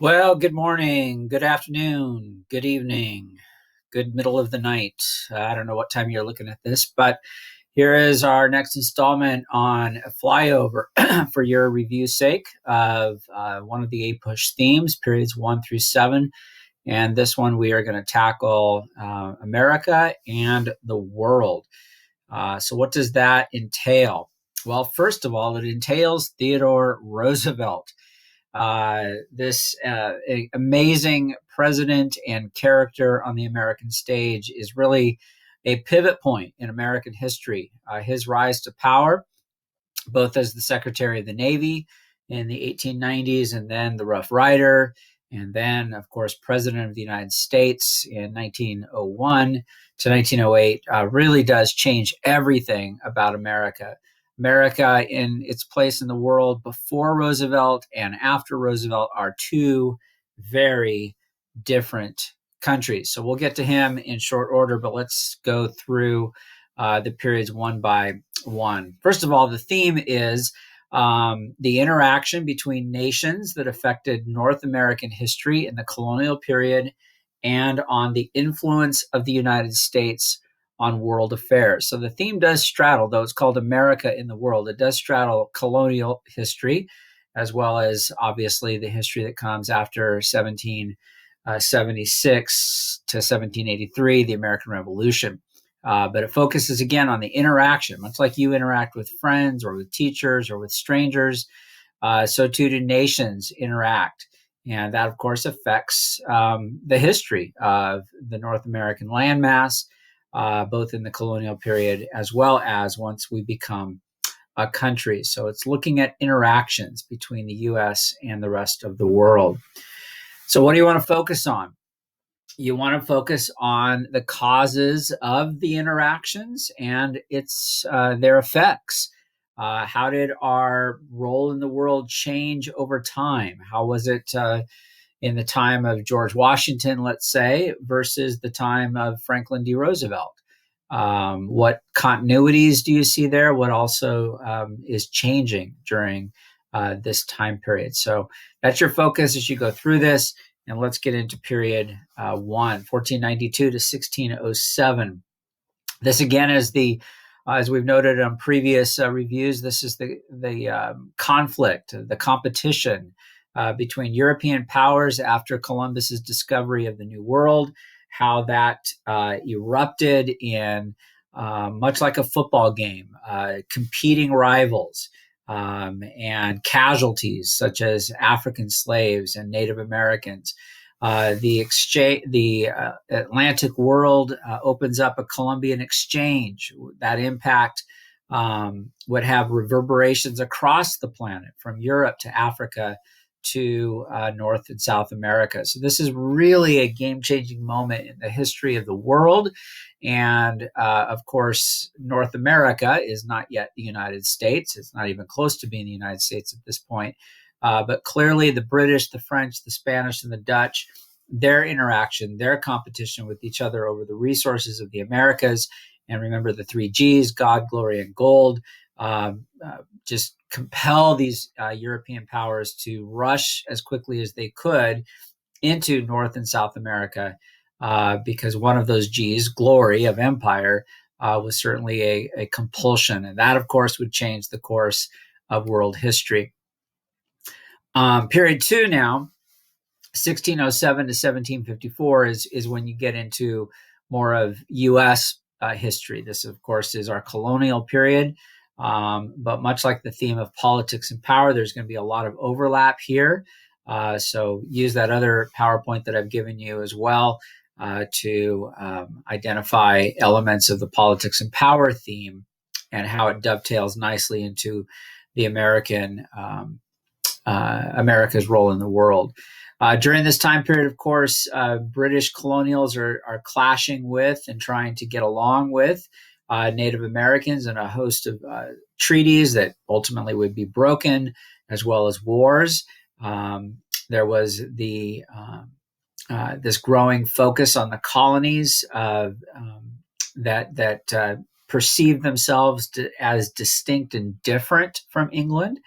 Well, good morning, good afternoon, good evening, good middle of the night. I don't know what time you're looking at this, but here is our next installment on a flyover for your review sake of one of the APUSH themes, periods 1 through 7. And this one we are going to tackle America and the world. So, what does that entail? Well, first of all, it entails Theodore Roosevelt, this amazing president and character on the American stage is really a pivot point in American history. His rise to power, both as the Secretary of the Navy in the 1890s and then the Rough Rider, and then, of course, President of the United States in 1901 to 1908, really does change everything about America. America in its place in the world before Roosevelt and after Roosevelt are two very different countries. So we'll get to him in short order, but let's go through the periods one by one. First of all, the theme is the interaction between nations that affected North American history in the colonial period and on the influence of the United States on world affairs. So the theme does straddle, though it's called America in the World, it does straddle colonial history, as well as obviously the history that comes after 1776 to 1783, the American Revolution. But it focuses again on the interaction, much like you interact with friends or with teachers or with strangers, so too do nations interact. And that, of course, affects the history of the North American landmass, both in the colonial period as well as once we become a country. So it's looking at interactions between the U.S. and the rest of the world. So what do you want to focus on? You want to focus on the causes of the interactions and their effects. How did our role in the world change over time? How was it in the time of George Washington, let's say, versus the time of Franklin D. Roosevelt? What continuities do you see there? What also is changing during this time period? So that's your focus as you go through this. And let's get into period 1492 to 1607. This again is as we've noted on previous reviews, this is the conflict, the competition between European powers after Columbus's discovery of the New World, how that erupted in much like a football game, competing rivals. And casualties such as African slaves and Native Americans. The Atlantic world opens up a Columbian exchange. That impact would have reverberations across the planet, from Europe to Africa to North and South America. So this is really a game-changing moment in the history of the world. And of course, North America is not yet the United States. It's not even close to being the United States at this point. But clearly the British, the French, the Spanish, and the Dutch, their interaction, their competition with each other over the resources of the Americas. And remember the 3 Gs, God, glory, and gold, just compel these European powers to rush as quickly as they could into North and South America, because one of those G's, glory of empire, was certainly a compulsion. And that, of course, would change the course of world history. Period 2 now, 1607 to 1754, is when you get into more of U.S. History. This, of course, is our colonial period. But much like the theme of politics and power, there's going to be a lot of overlap here. So use that other PowerPoint that I've given you as well to identify elements of the politics and power theme and how it dovetails nicely into the America's role in the world. During this time period, of course, British colonials are clashing with and trying to get along with Native Americans, and a host of treaties that ultimately would be broken, as well as wars. There was this growing focus on the colonies that perceived themselves as distinct and different from England.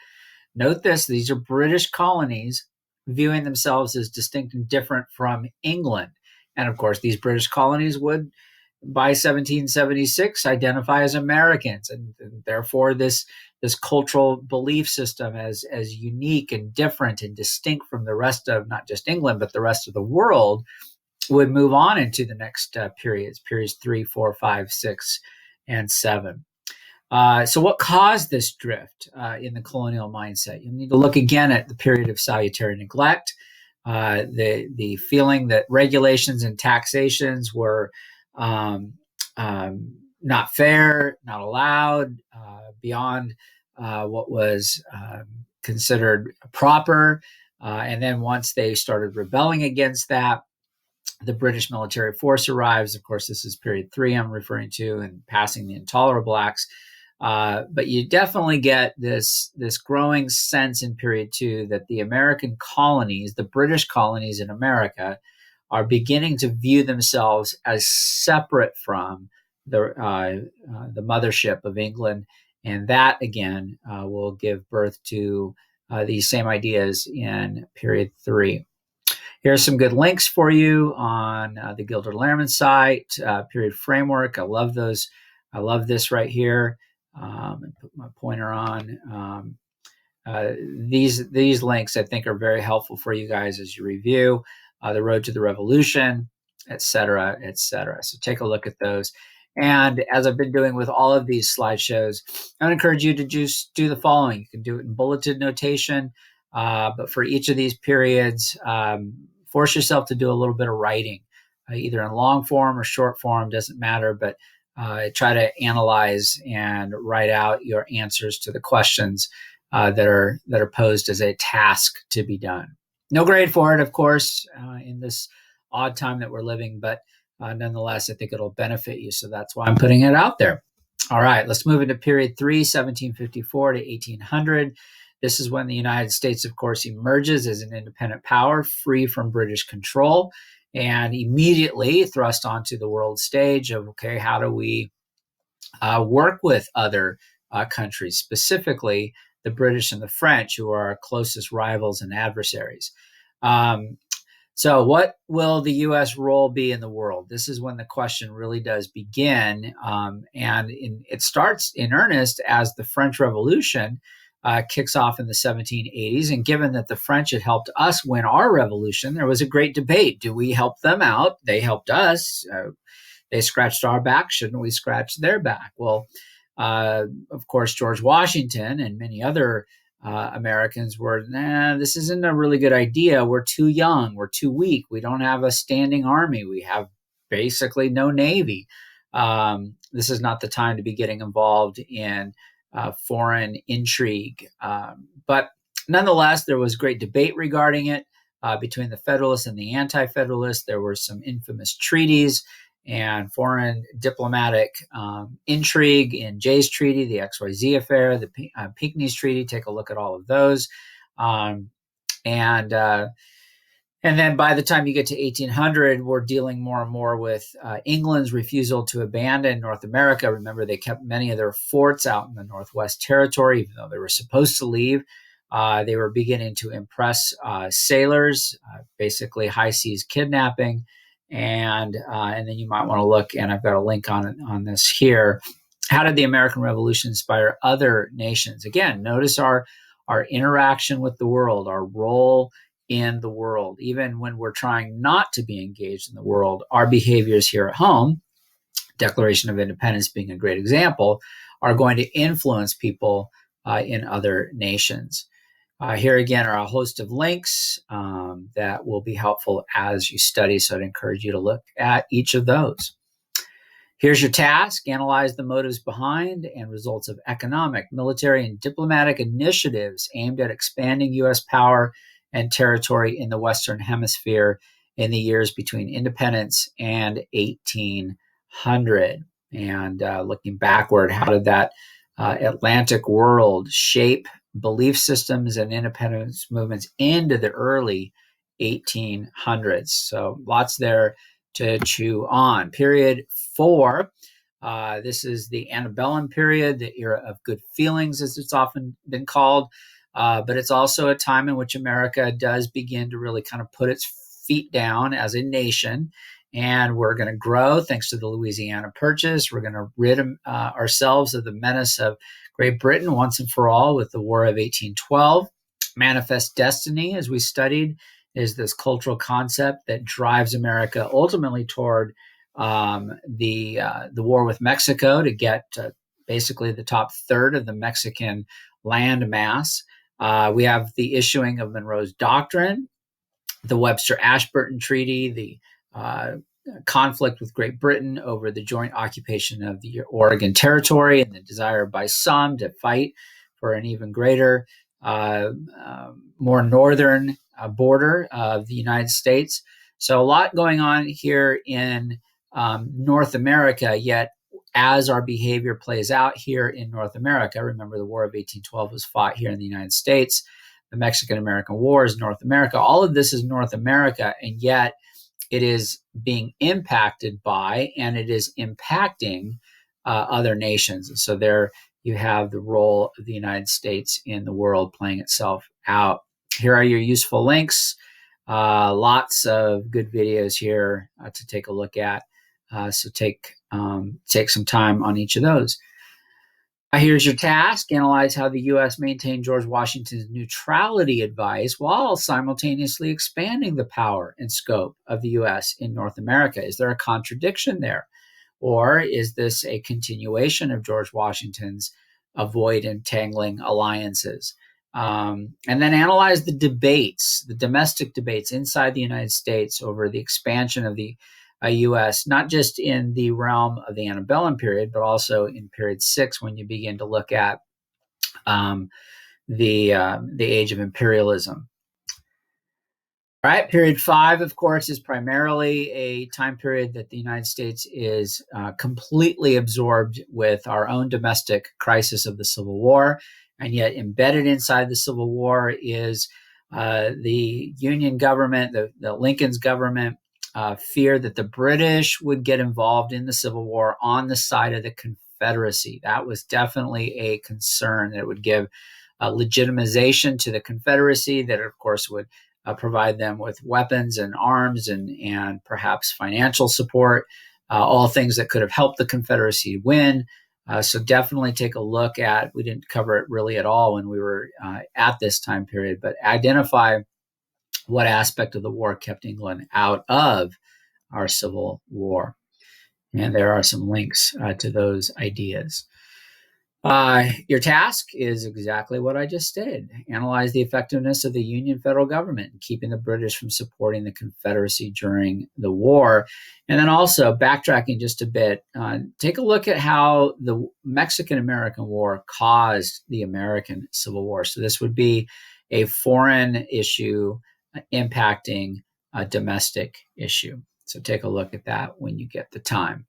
Note this: these are British colonies viewing themselves as distinct and different from England. And of course, these British colonies would, by 1776, identify as Americans, and therefore this cultural belief system as unique and different and distinct from the rest of not just England but the rest of the world would move on into the next periods 3, 4, 5, 6, and 7. So what caused this drift in the colonial mindset? You need to look again at the period of salutary neglect, the feeling that regulations and taxations were not fair, not allowed, beyond what was considered proper. And then once they started rebelling against that, the British military force arrives. Of course, this is period 3 I'm referring to, and passing the Intolerable Acts. But you definitely get this growing sense in period 2 that the American colonies, the British colonies in America, are beginning to view themselves as separate from the mothership of England. And that, again, will give birth to these same ideas in period 3. Here's some good links for you on the Gilder-Lehrman site, period framework. I love those. I love this right here. And put my pointer on. These links, I think, are very helpful for you guys as you review The Road to the Revolution, et cetera, et cetera. So take a look at those. And as I've been doing with all of these slideshows, I would encourage you to just do the following. You can do it in bulleted notation, but for each of these periods, force yourself to do a little bit of writing, either in long form or short form, doesn't matter, but try to analyze and write out your answers to the questions that are posed as a task to be done. No grade for it, of course, in this odd time that we're living, but nonetheless, I think it'll benefit you. So that's why I'm putting it out there. All right, let's move into period 3, 1754 to 1800. This is when the United States, of course, emerges as an independent power, free from British control, and immediately thrust onto the world stage of, okay, how do we work with other countries, specifically the British and the French, who are our closest rivals and adversaries. So what will the U.S. role be in the world? This is when the question really does begin. It starts in earnest as the French Revolution kicks off in the 1780s. And given that the French had helped us win our revolution, there was a great debate. Do we help them out? They helped us. They scratched our back. Shouldn't we scratch their back? Well, of course, George Washington and many other Americans were, this isn't a really good idea. We're too young. We're too weak. We don't have a standing army. We have basically no navy. This is not the time to be getting involved in foreign intrigue. But nonetheless, there was great debate regarding it between the Federalists and the Anti-Federalists. There were some infamous treaties and foreign diplomatic intrigue in Jay's Treaty, the XYZ affair, the Pinckney's Treaty. Take a look at all of those. And then by the time you get to 1800, we're dealing more and more with England's refusal to abandon North America. Remember, they kept many of their forts out in the Northwest Territory, even though they were supposed to leave. They were beginning to impress sailors, basically high seas kidnapping. And then you might want to look, and I've got a link on this here. How did the American Revolution inspire other nations? Again, notice our interaction with the world, our role in the world. Even when we're trying not to be engaged in the world, our behaviors here at home, Declaration of Independence being a great example, are going to influence people in other nations. Here again are a host of links that will be helpful as you study, so I'd encourage you to look at each of those. Here's your task. Analyze the motives behind and results of economic, military, and diplomatic initiatives aimed at expanding U.S. power and territory in the Western Hemisphere in the years between independence and 1800. And looking backward, how did that Atlantic world shape belief systems and independence movements into the early 1800s? So lots there to chew on. Period 4, this is the antebellum period, the era of good feelings, as it's often been called. but it's also a time in which America does begin to really kind of put its feet down as a nation. And we're going to grow thanks to the Louisiana Purchase. We're going to rid ourselves of the menace of Great Britain once and for all with the War of 1812. Manifest destiny, as we studied, is this cultural concept that drives America ultimately toward the war with Mexico to get basically the top third of the Mexican land mass. We have the issuing of Monroe's Doctrine, the Webster-Ashburton Treaty, the conflict with Great Britain over the joint occupation of the Oregon Territory, and the desire by some to fight for an even greater, more northern border of the United States. So a lot going on here in North America, yet as our behavior plays out here in North America, remember the War of 1812 was fought here in the United States, the Mexican-American War is North America, all of this is North America, and yet it is being impacted by and it is impacting other nations. And so there you have the role of the United States in the world playing itself out. Here are your useful links. Lots of good videos here to take a look at. So take some time on each of those. Here's your task. Analyze how the U.S. maintained George Washington's neutrality advice while simultaneously expanding the power and scope of the U.S. in North America. Is there a contradiction there? Or is this a continuation of George Washington's avoid entangling alliances? And then analyze the debates, the domestic debates inside the United States over the expansion of the U.S., not just in the realm of the antebellum period, but also in period 6 when you begin to look at the age of imperialism. All right, period 5, of course, is primarily a time period that the United States is completely absorbed with our own domestic crisis of the Civil War, and yet embedded inside the Civil War is the Union government, the Lincoln's government, fear that the British would get involved in the Civil War on the side of the Confederacy. That was definitely a concern that would give legitimization to the Confederacy, that of course would provide them with weapons and arms and perhaps financial support, all things that could have helped the Confederacy win. So definitely take a look at, we didn't cover it really at all when we were at this time period, but identify what aspect of the war kept England out of our Civil War. And there are some links to those ideas. Your task is exactly what I just stated. Analyze the effectiveness of the Union federal government in keeping the British from supporting the Confederacy during the war. And then also, backtracking just a bit, take a look at how the Mexican-American War caused the American Civil War. So this would be a foreign issue impacting a domestic issue. So take a look at that when you get the time.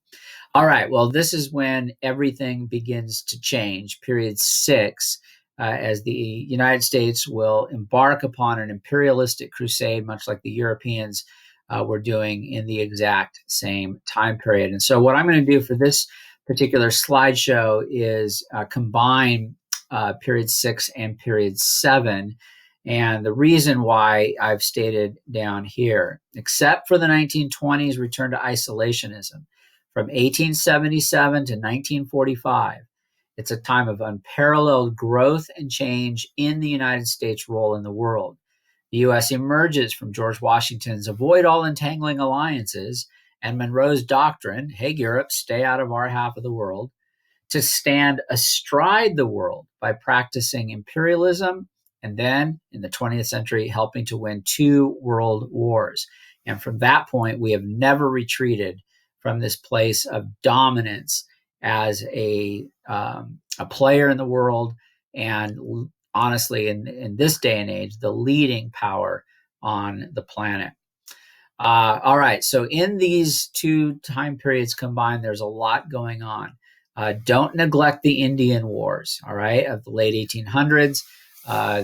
All right, well, this is when everything begins to change, period 6, as the United States will embark upon an imperialistic crusade, much like the Europeans were doing in the exact same time period. And so what I'm going to do for this particular slideshow is combine period 6 and period 7. And the reason why I've stated down here, except for the 1920s return to isolationism, from 1877 to 1945, it's a time of unparalleled growth and change in the United States' role in the world. The U.S. emerges from George Washington's avoid all entangling alliances and Monroe's Doctrine, hey, Europe, stay out of our half of the world, to stand astride the world by practicing imperialism, and then in the 20th century, helping to win 2 world wars. And from that point, we have never retreated from this place of dominance as a player in the world, and honestly, in this day and age, the leading power on the planet. All right, so in these 2 time periods combined, there's a lot going on. Don't neglect the Indian Wars, all right, of the late 1800s.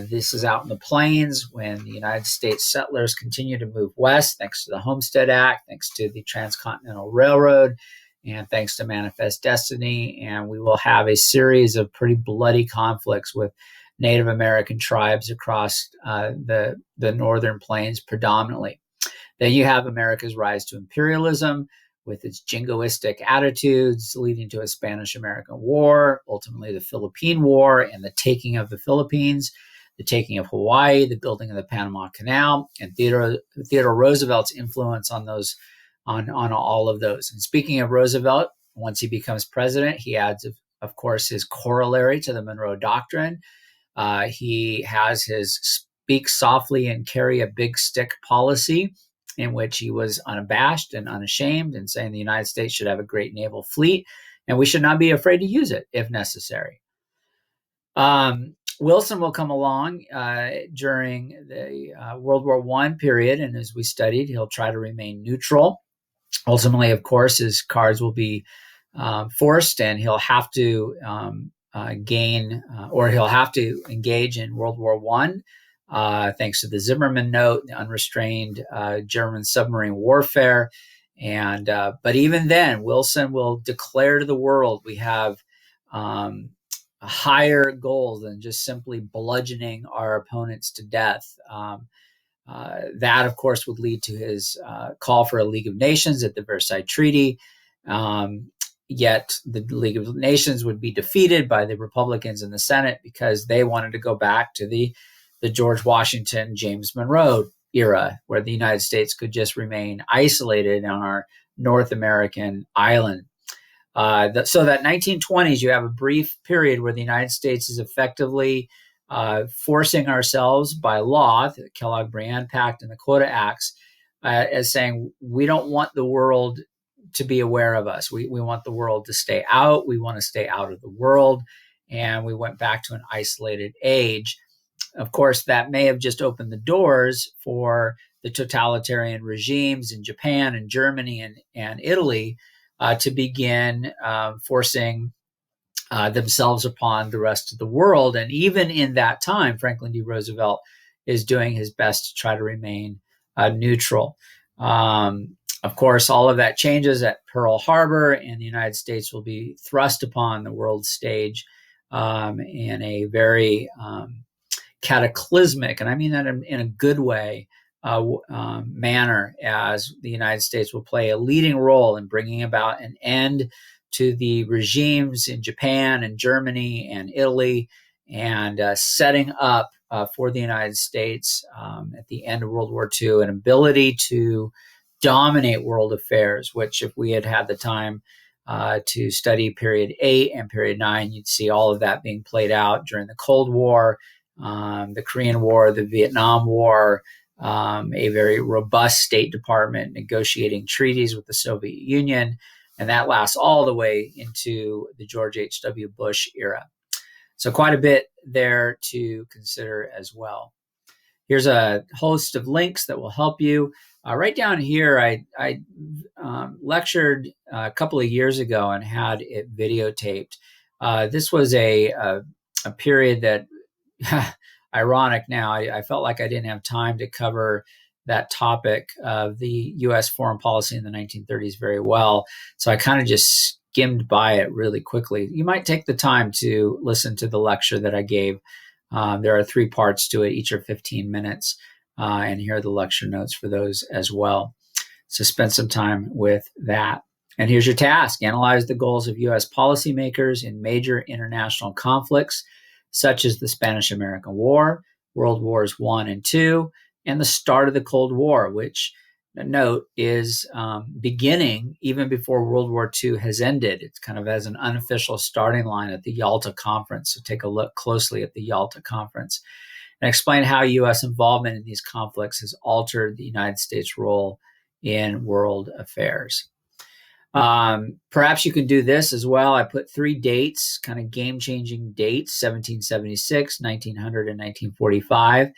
This is out in the plains when the United States settlers continue to move west, thanks to the Homestead Act, thanks to the Transcontinental Railroad, and thanks to Manifest Destiny. And we will have a series of pretty bloody conflicts with Native American tribes across the northern plains predominantly. Then you have America's rise to imperialism with its jingoistic attitudes leading to a Spanish-American War, ultimately the Philippine War and the taking of the Philippines, the taking of Hawaii, the building of the Panama Canal, and Theodore Roosevelt's influence on those, on all of those. And speaking of Roosevelt, once he becomes president, he adds, of course, his corollary to the Monroe Doctrine. He has his speak softly and carry a big stick policy, in which he was unabashed and unashamed and saying the United States should have a great naval fleet and we should not be afraid to use it if necessary. Wilson will come along during the World War I period, and as we studied, he'll try to remain neutral. Ultimately, of course, his cards will be forced, and he'll have to he'll have to engage in World War I, thanks to the Zimmerman Note, the unrestrained German submarine warfare. And but even then, Wilson will declare to the world we have a higher goal than just simply bludgeoning our opponents to death. That, of course, would lead to his call for a League of Nations at the Versailles Treaty. Yet the League of Nations would be defeated by the Republicans in the Senate because they wanted to go back to the George Washington, James Monroe era, where the United States could just remain isolated on our North American island. So that 1920s, you have a brief period where the United States is effectively forcing ourselves by law, the Kellogg-Briand Pact and the Quota Acts, as saying we don't want the world to be aware of us. We want the world to stay out. We want to stay out of the world. And we went back to an isolated age. Of course, that may have just opened the doors for the totalitarian regimes in Japan and Germany and Italy to begin forcing themselves upon the rest of the world. And even in that time, Franklin D. Roosevelt is doing his best to try to remain neutral. Of course, all of that changes at Pearl Harbor, and the United States will be thrust upon the world stage in a very cataclysmic, and I mean that in a good way, manner, as the United States will play a leading role in bringing about an end to the regimes in Japan and Germany and Italy, and setting up for the United States at the end of World War II an ability to dominate world affairs, which if we had had the time to study period 8 and period 9, you'd see all of that being played out during the Cold War, the Korean War, the Vietnam War, a very robust State Department negotiating treaties with the Soviet Union, and that lasts all the way into the George H.W. Bush era. So quite a bit there to consider as well. Here's a host of links that will help you. Right down here, I lectured a couple of years ago and had it videotaped. This was a period that, ironic now, I felt like I didn't have time to cover that topic of the U.S. foreign policy in the 1930s very well. So I kind of just skimmed by it really quickly. You might take the time to listen to the lecture that I gave. There are 3 parts to it. Each are 15 minutes. And here are the lecture notes for those as well. So spend some time with that. And here's your task. Analyze the goals of U.S. policymakers in major international conflicts, such as the Spanish-American War, World Wars I and II, and the start of the Cold War, which, note, is beginning even before World War II has ended. It's kind of as an unofficial starting line at the Yalta Conference. So take a look closely at the Yalta Conference and explain how U.S. involvement in these conflicts has altered the United States' role in world affairs. Perhaps you can do this as well. I put 3 dates, kind of game-changing dates, 1776, 1900, and 1945.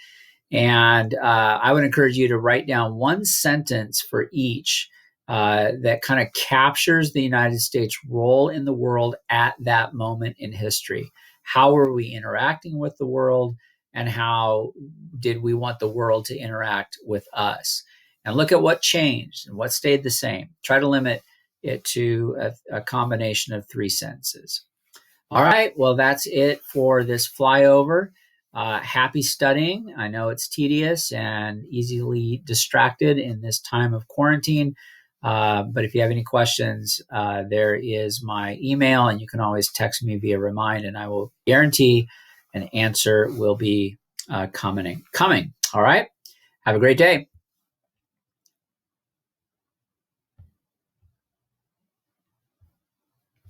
And I would encourage you to write down 1 sentence for each that kind of captures the United States' role in the world at that moment in history. How were we interacting with the world, and how did we want the world to interact with us? And look at what changed and what stayed the same. Try to limit it to a combination of 3 sentences. All right, well, that's it for this flyover. Happy studying. I know it's tedious and easily distracted in this time of quarantine. But if you have any questions, there is my email, and you can always text me via Remind, and I will guarantee an answer will be coming. All right. Have a great day.